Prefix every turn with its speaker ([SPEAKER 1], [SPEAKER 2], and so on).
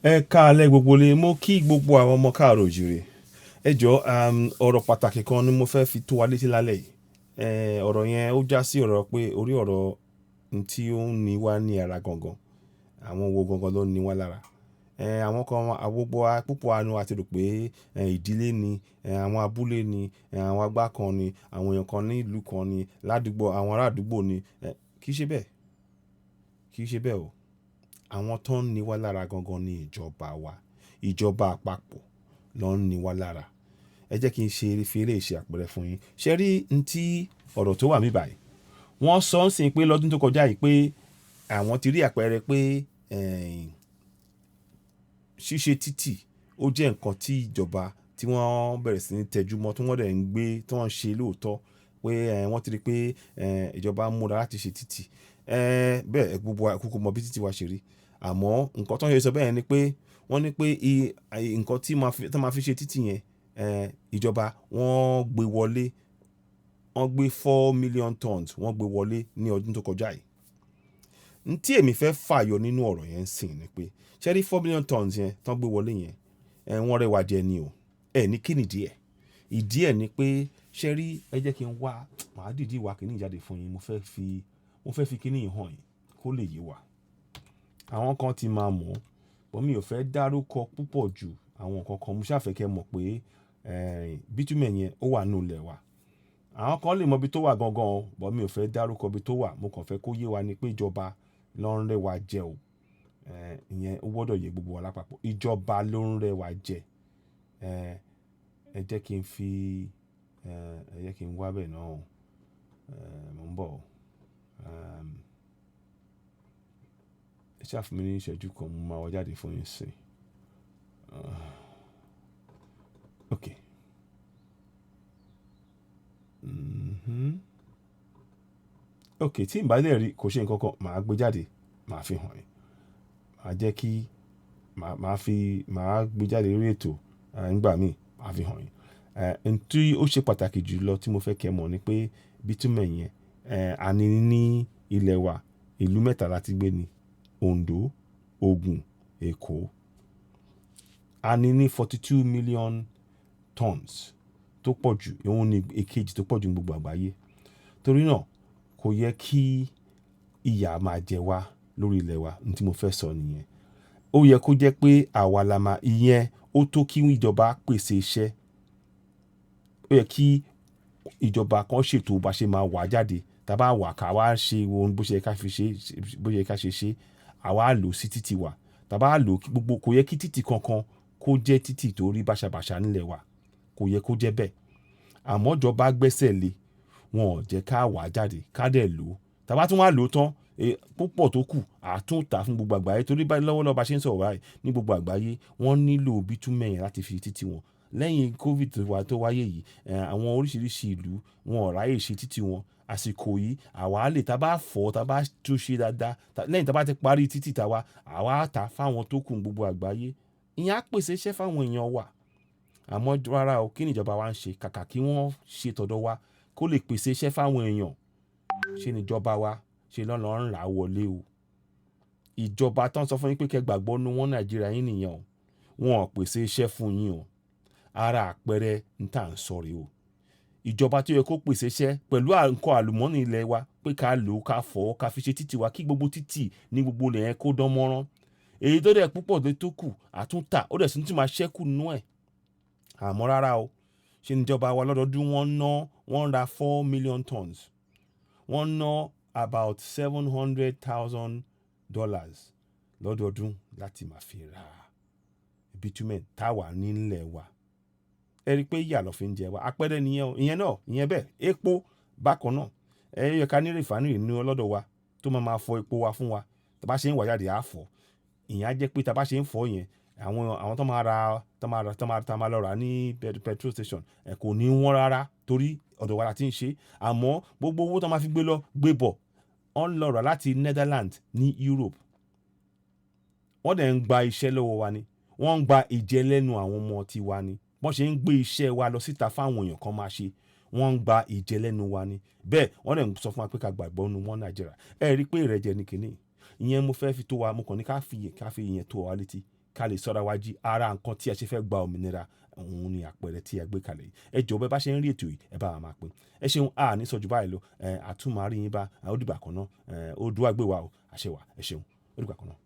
[SPEAKER 1] Ẹ káalẹ́ gbogbo lè mo kí gbogbo àwọn ọmọ káàárọ̀ òjìrè. Ẹ jọ ọ̀rọ̀ pàtàkì kan ni mo fẹ́ fi tó wa létí lálẹ́ yìí. Ọ̀rọ̀ yẹn ó já sí ọ̀rọ̀ pé orí ọ̀rọ̀ tí ó ń ní wá ní ara gangan. Àwọn wo gangan ló ń ní wá lára. Àwọn kan gbogbo púpọ̀ àánú àti rò pé ìdílé ni, àwọn abúlé ni, àwọn àgbà kan ni, àwọn èèyàn kan ní ìlú kan ni, ládùúgbò, àwọn ará àdúgbò ni. Kì í ṣe bẹ́ẹ̀. Kì í ṣe bẹ́ẹ̀ o. Àwọn tó ń ní wá lára gangan ni ìjọba wa. Ìjọba àpapọ̀ ló ń ní wá lára. Ẹ jẹ́ kí n ṣe fi eléyìí ṣe àpẹẹrẹ fún yín. Ṣé rí n tí ọ̀rọ̀ tó wà níbí báyìí? Wọ́n sọ ń sìn pé lọ́dún tó kọjá yìí pé àwọn ti rí àpẹẹrẹ pé ṣíṣe títì ó jẹ́ nǹkan tí ìjọba tí wọ́n bẹ̀rẹ̀ sí ní tẹjúmọ́ tí wọ́n dẹ̀ ń gbé tí wọ́n ń ṣe lóòótọ́ pé wọ́n ti rí pé ìjọba múra láti ṣe títì. Bẹ́ẹ̀ gbogbo àkókò mọ bí títì wa ṣe rí. Àmọ́ nǹkan tó ń ṣe sọ bẹ́ẹ̀ ni pé wọ́n ní pé nǹkan tí wọ́n máa fi ṣe títì yẹn ìjọba wọ́n gbé wọlé, wọ́n gbé 4 million tons wọ́n gbé wọlé ní ọdún tó kọjá yìí. N tí èmi fẹ́ fàyọ nínú ọ̀rọ̀ yẹn sìn ni pé ṣé rí 4 million tons yẹn tán gbé wọlé yẹn wọ́n rẹwà jẹ ni o. Ní kí ni ìdí ẹ̀? Ìdí ẹ̀ ni pé ṣé rí ẹ jẹ́ kí n wá màá dìídì wá kíní ìjáde fún yín. Mo fẹ́ fi kíní yìí hàn yín kó lè yé wa. Àwọn kan ti máa mọ̀ bọ́ mi ò fẹ́ dárúkọ púpọ̀ jù àwọn nǹkan kan. Mo ṣàfẹ́ kẹ́ mọ̀ pé bitumen yẹn ó wà nínú ilẹ̀ wa. Àwọn kan lè mọ ibi tó wà gangan bọ́ mi ò fẹ́ dárúkọ ibi tó wà. Mo kàn fẹ́ kó yé wa ni pé ìjọba ló ń rẹwà jẹ o. Ìyẹn ó gbọ́dọ̀ yé gbogbo wa lápapọ̀. Ìjọba ló ń rẹwà jẹ. Ẹ jẹ́ kí n fi ẹ jẹ́ kí n wá bẹ́ẹ̀ náà. Mo ń bọ̀. Ẹ ṣáà fún mi ní ìṣẹ́jú kan mo máa wá jáde fún yín sí. Okay. Okay, tí n bá lè rí kò ṣe nǹkan kan màá gbé jáde màá fi hàn yín. Màá jẹ́ kí màá gbé jáde lórí ètò nígbà míì màá fi hàn yín. N tí ó ṣe pàtàkì jù lọ tí mo fẹ́ kẹ́ mọ̀ ni pé bitumen yẹn a ní ní ilẹ̀ wa ìlú mẹ́ta láti gbé ní Ondo, Ogun, Èkó. A ní 42 million tons tó pọ̀ jù. Òun ni èkejì tó pọ̀ jù ní gbogbo àgbáyé. Torí náà kò yẹ kí ìyà máa jẹ wá lórí ilẹ̀ wa. N tí mo fẹ́ sọ nìyẹn. Ó yẹ kó jẹ́ pé àwa la máa ìyẹn ó tó kí ìjọba pèsè iṣẹ́. Ó yẹ kí ìjọba kan ṣètò bá ṣe máa wà jáde. Tá bá wà ká wá ṣe ohun bó ṣe ká fi ṣe bó ṣe ká ṣe ṣe. Àwa lò sí títì wa. Tá bá lò gbogbo kò yẹ kí títì kankan kó jẹ́ títì tó rí bàṣàbàṣà nílẹ̀ wa. Kò yẹ kó jẹ́ bẹ́ẹ̀. Àmọ́ ìjọba gbẹ́sẹ̀ lé wọn ò jẹ́ ká wà jáde ká dẹ̀ lò. Tá bá tún wá lò tán púpọ̀ tó kù àtúntà fún gbogbo àgbáyé torí lọ́wọ́lọ́wọ́ bá ṣe ń sọ̀rọ̀ báyìí ní gbogbo àgbáyé wọ́n nílò bitumen yẹn láti fi títì wọn. Lẹ́yìn COVID tó wáyé yìí àwọn oríṣiríṣi ìlú wọn ò ráyè ṣe títì wọn. Àsìkò yìí àwa lè tá bá fọ̀ tá bá tún ṣe dáadáa lẹ́yìn tá bá ti parí títì tàwa àwa á tà fáwọn tó kù gbogbo àgbáyé. Ìyẹn á pèsè iṣẹ́ fáwọn èèyàn wa. Àmọ́ rárá o kí ni ìjọba wa ń ṣe kàkà kí wọ́n ṣe tọ̀dọ̀ wa kó lè pèsè iṣẹ́ fáwọn èèyàn. Ṣé ni ìjọba wa ṣe lọ́nà ń rà wọlé o. Ìjọba tán sọ fún yín pé kẹ́ gbàgbọ́ nínú wọn Nàìjíríà yín nìyẹn o. Wọn ò pèsè iṣẹ́ fún yín o. Ara àpẹẹrẹ ń tà ń sọ rèé o. Ìjọba tó yẹ kó pèsè iṣẹ́ pẹ̀lú nǹkan àlùmọ́nì ilẹ̀ wa pé ká lò ká fọ̀ ká fi ṣe títì wa kí gbogbo títì ní gbogbo ilẹ̀ yẹn kó dán mọ́rán. Èyí tó dẹ̀ púpọ̀ tó kù àtúntà ó dẹ̀ sì tún máa ṣẹ́kù nínú ẹ̀. Àmọ́ rárá o. Ṣé ni ìjọba wa lọ́dọọdún wọ́n ra 4 million tons. Wọ́n ná about $700,000 lọ́dọọdún láti máa fi ra bitumen táwa nílẹ̀ wa. Ẹ rí pé ìyà ló fi ń jẹ wá. Àpẹẹrẹ nìyẹn o. Ìyẹn náà ìyẹn bẹ́ẹ̀. Epo bákan náà. Ẹ yẹ ká ní rìfánìrì ní ọlọ́dọ̀ wa tó máa fọ epo wa fún wa. Tá bá ṣe ń wà jáde á fọ̀. Ìyẹn á jẹ́ pé tá bá ṣe ń fọ̀ yẹn àwọn tó máa lọ rà ní petrol station kò ní wọ́n rárá torí ọ̀dọ̀ wa la ti ń ṣe. Àmọ́ gbogbo owó tó máa fi gbé lọ gbé bọ̀ wọ́n lọ rà láti Netherlands ní Europe. Wọ́n dẹ̀ ń gba iṣẹ́ lọ́wọ́ wa ni. Wọ́n ń gba ìjẹ lẹ́nu àwọn ọmọ tiwa ni. Wọ́n ṣe ń gbé iṣẹ́ wa lọ síta fáwọn èèyàn kan máa ṣe. Wọ́n ń gba ìjẹ lẹ́nu wa ni. Bẹ́ẹ̀ wọ́n dẹ̀ ń sọ fún wa pé ká gbàgbọ́ nínú wọn Nàìjíríà. Ẹ rí pé ìrẹ́jẹ ni kìíní. Ìyẹn mo fẹ́ fi tó wa mo kàn ní ká fi ìyẹn tó wa létí. ká lè sọ́ra wa jí ara nǹkan tí a ṣe fẹ́ gba òmìnira òun ni àpẹẹrẹ tí a gbé kalẹ̀ yìí. Ẹ jọ̀ọ́ bẹ́ẹ̀ bá ṣe ń rí ètò yìí ẹ bá wa máa pín. Ẹ ṣeun ní sọ jù báyìí lọ àtúmọ̀ àrí yín bá ó dìgbà kan náà ó dúwà gbé wa o àṣẹ wa ẹ ṣeun ó dìgbà kan náà.